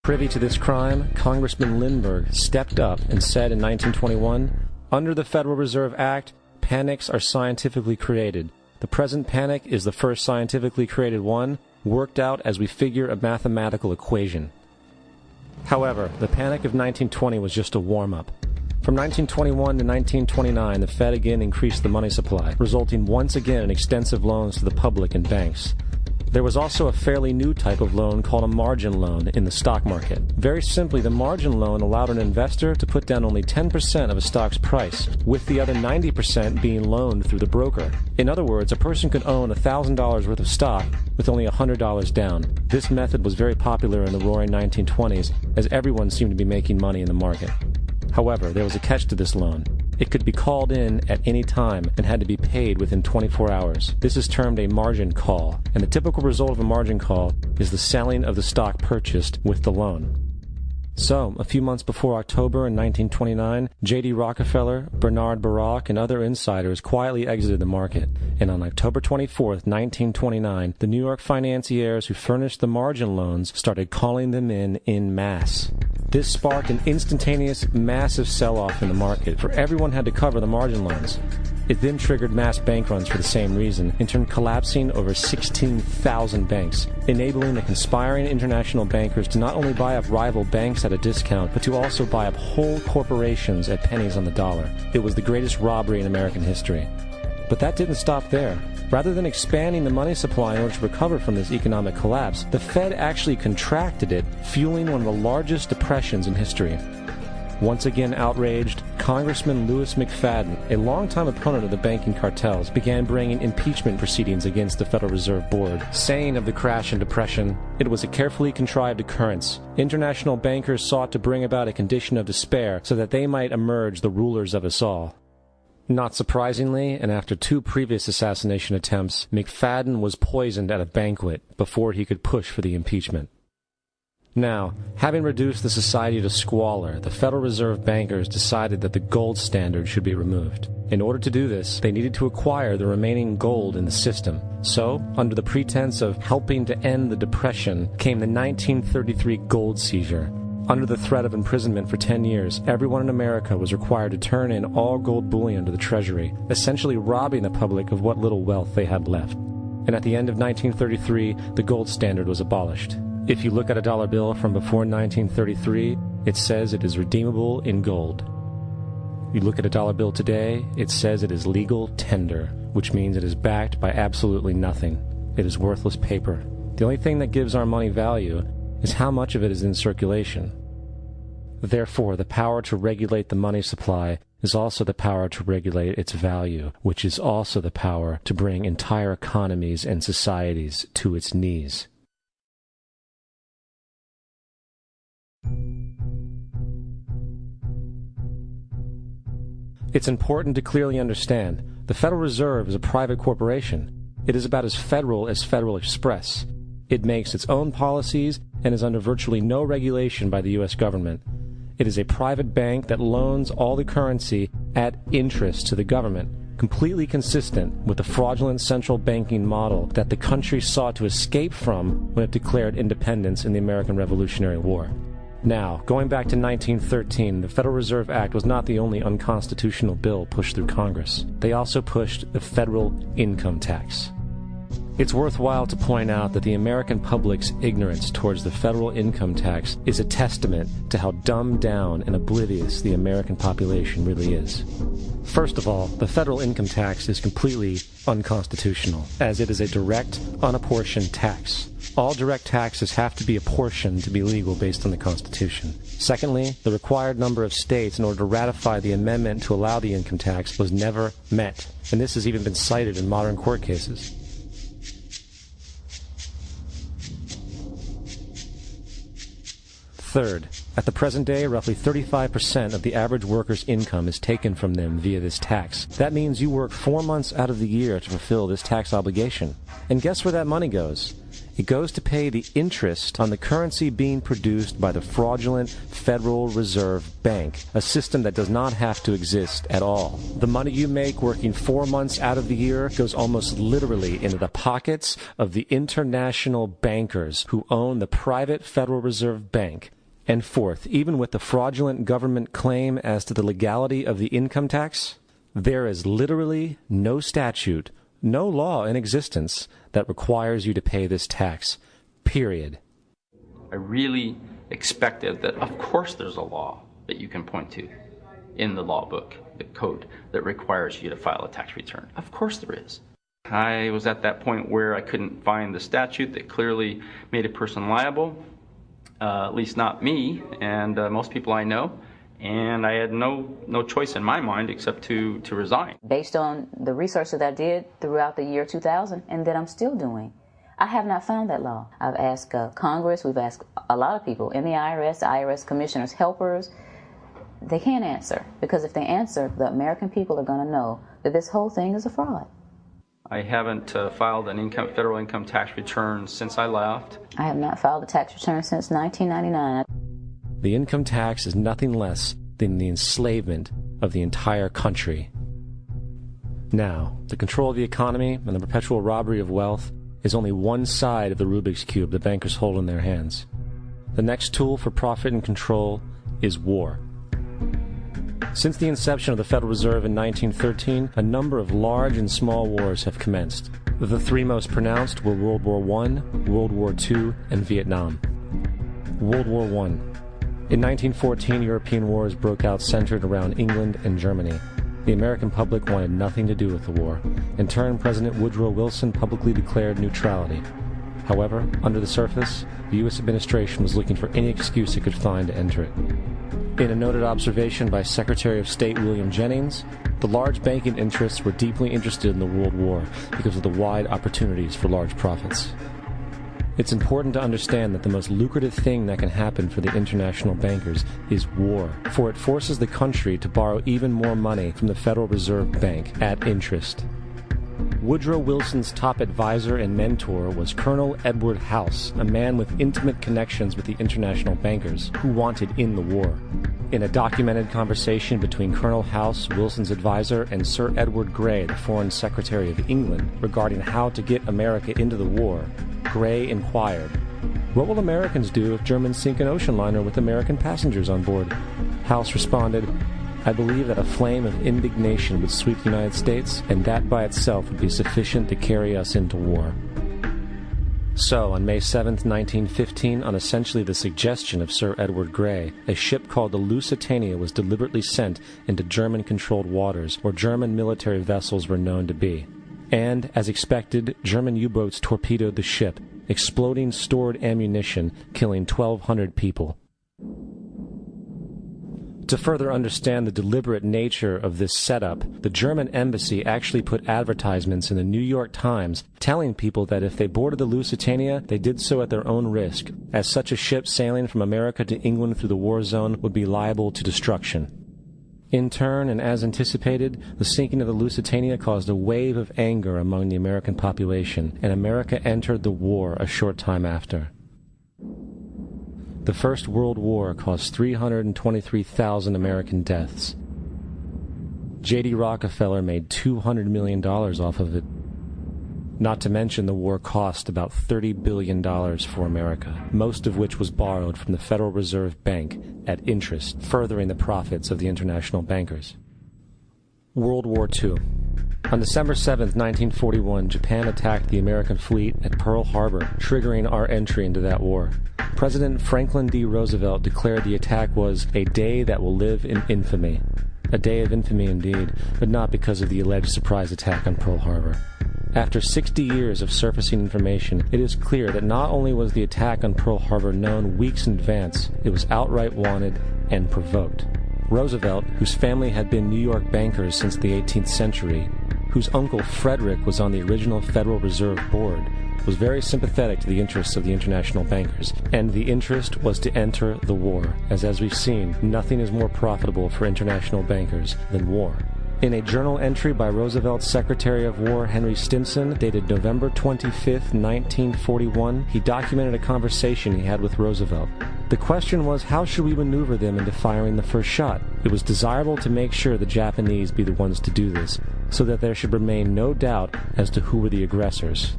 Privy to this crime, Congressman Lindbergh stepped up and said in 1921, "Under the Federal Reserve Act, panics are scientifically created. The present panic is the first scientifically created one, worked out as we figure a mathematical equation." However, the panic of 1920 was just a warm-up. From 1921 to 1929, the Fed again increased the money supply, resulting once again in extensive loans to the public and banks. There was also a fairly new type of loan called a margin loan in the stock market. Very simply, the margin loan allowed an investor to put down only 10% of a stock's price, with the other 90% being loaned through the broker. In other words, a person could own $1,000 worth of stock with only $100 down. This method was very popular in the roaring 1920s, as everyone seemed to be making money in the market. However, there was a catch to this loan. It could be called in at any time and had to be paid within 24 hours. This is termed a margin call, and the typical result of a margin call is the selling of the stock purchased with the loan. So, a few months before October in 1929, J.D. Rockefeller, Bernard Baruch, and other insiders quietly exited the market, and on October 24, 1929, the New York financiers who furnished the margin loans started calling them in masse. This sparked an instantaneous, massive sell-off in the market, for everyone had to cover the margin loans. It then triggered mass bank runs for the same reason, in turn collapsing over 16,000 banks, enabling the conspiring international bankers to not only buy up rival banks at a discount, but to also buy up whole corporations at pennies on the dollar. It was the greatest robbery in American history. But that didn't stop there. Rather than expanding the money supply in order to recover from this economic collapse, the Fed actually contracted it, fueling one of the largest depressions in history. Once again outraged, Congressman Louis McFadden, a longtime opponent of the banking cartels, began bringing impeachment proceedings against the Federal Reserve Board, saying of the crash and depression, "It was a carefully contrived occurrence. International bankers sought to bring about a condition of despair so that they might emerge the rulers of us all." Not surprisingly, and after 2 previous assassination attempts, McFadden was poisoned at a banquet before he could push for the impeachment. Now, having reduced the society to squalor, the Federal Reserve bankers decided that the gold standard should be removed. In order to do this, they needed to acquire the remaining gold in the system. So, under the pretense of helping to end the Depression, came the 1933 gold seizure. Under the threat of imprisonment for 10 years, everyone in America was required to turn in all gold bullion to the Treasury, essentially robbing the public of what little wealth they had left. And at the end of 1933, the gold standard was abolished. If you look at a dollar bill from before 1933, it says it is redeemable in gold. You look at a dollar bill today, it says it is legal tender, which means it is backed by absolutely nothing. It is worthless paper. The only thing that gives our money value is how much of it is in circulation. Therefore, the power to regulate the money supply is also the power to regulate its value, which is also the power to bring entire economies and societies to its knees. It's important to clearly understand, the Federal Reserve is a private corporation. It is about as Federal Express. It makes its own policies and is under virtually no regulation by the U.S. government. It is a private bank that loans all the currency at interest to the government, completely consistent with the fraudulent central banking model that the country sought to escape from when it declared independence in the American Revolutionary War. Now, going back to 1913, the Federal Reserve Act was not the only unconstitutional bill pushed through Congress. They also pushed the federal income tax. It's worthwhile to point out that the American public's ignorance towards the federal income tax is a testament to how dumbed down and oblivious the American population really is. First of all, the federal income tax is completely unconstitutional, as it is a direct, unapportioned tax. All direct taxes have to be apportioned to be legal based on the Constitution. Secondly, the required number of states in order to ratify the amendment to allow the income tax was never met, and this has even been cited in modern court cases. Third, at the present day, roughly 35% of the average worker's income is taken from them via this tax. That means you work 4 months out of the year to fulfill this tax obligation. And guess where that money goes? It goes to pay the interest on the currency being produced by the fraudulent Federal Reserve Bank, a system that does not have to exist at all. The money you make working 4 months out of the year goes almost literally into the pockets of the international bankers who own the private Federal Reserve Bank. And fourth, even with the fraudulent government claim as to the legality of the income tax, there is literally no statute, no law in existence that requires you to pay this tax, period. I really expected that, of course, there's a law that you can point to in the law book, the code, that requires you to file a tax return. Of course there is. I was at that point where I couldn't find the statute that clearly made a person liable, at least not me and most people I know. And I had no choice in my mind except to resign. Based on the research that I did throughout the year 2000 and that I'm still doing, I have not found that law. I've asked Congress, we've asked a lot of people in the IRS commissioners, helpers. They can't answer, because if they answer, the American people are going to know that this whole thing is a fraud. I haven't filed an federal income tax return since I left. I have not filed a tax return since 1999. The income tax is nothing less than the enslavement of the entire country. Now, the control of the economy and the perpetual robbery of wealth is only one side of the Rubik's Cube the bankers hold in their hands. The next tool for profit and control is war. Since the inception of the Federal Reserve in 1913, a number of large and small wars have commenced. The three most pronounced were World War I, World War II, and Vietnam. World War I. In 1914, European wars broke out centered around England and Germany. The American public wanted nothing to do with the war. In turn, President Woodrow Wilson publicly declared neutrality. However, under the surface, the U.S. administration was looking for any excuse it could find to enter it. In a noted observation by Secretary of State William Jennings, the large banking interests were deeply interested in the World War because of the wide opportunities for large profits. It's important to understand that the most lucrative thing that can happen for the international bankers is war, for it forces the country to borrow even more money from the Federal Reserve Bank at interest. Woodrow Wilson's top advisor and mentor was Colonel Edward House, a man with intimate connections with the international bankers who wanted in the war. In a documented conversation between Colonel House, Wilson's advisor, and Sir Edward Grey, the Foreign Secretary of England, regarding how to get America into the war, Grey inquired, "What will Americans do if Germans sink an ocean liner with American passengers on board?" House responded, "I believe that a flame of indignation would sweep the United States, and that by itself would be sufficient to carry us into war." So, on May 7, 1915, on essentially the suggestion of Sir Edward Grey, a ship called the Lusitania was deliberately sent into German-controlled waters, where German military vessels were known to be. And, as expected, German U-boats torpedoed the ship, exploding stored ammunition, killing 1,200 people. To further understand the deliberate nature of this setup, the German embassy actually put advertisements in the New York Times telling people that if they boarded the Lusitania, they did so at their own risk, as such a ship sailing from America to England through the war zone would be liable to destruction. In turn, and as anticipated, the sinking of the Lusitania caused a wave of anger among the American population, and America entered the war a short time after. The First World War caused 323,000 American deaths. J.D. Rockefeller made $200 million off of it. Not to mention the war cost about $30 billion for America, most of which was borrowed from the Federal Reserve Bank at interest, furthering the profits of the international bankers. World War II. On December 7, 1941, Japan attacked the American fleet at Pearl Harbor, triggering our entry into that war. President Franklin D. Roosevelt declared the attack was a day that will live in infamy. A day of infamy indeed, but not because of the alleged surprise attack on Pearl Harbor. After 60 years of surfacing information, it is clear that not only was the attack on Pearl Harbor known weeks in advance, it was outright wanted and provoked. Roosevelt, whose family had been New York bankers since the 18th century, whose uncle Frederick was on the original Federal Reserve Board, was very sympathetic to the interests of the international bankers, and the interest was to enter the war, as we've seen, nothing is more profitable for international bankers than war. In a journal entry by Roosevelt's Secretary of War Henry Stimson, dated November 25, 1941, he documented a conversation he had with Roosevelt. The question was, how should we maneuver them into firing the first shot? It was desirable to make sure the Japanese be the ones to do this, so that there should remain no doubt as to who were the aggressors.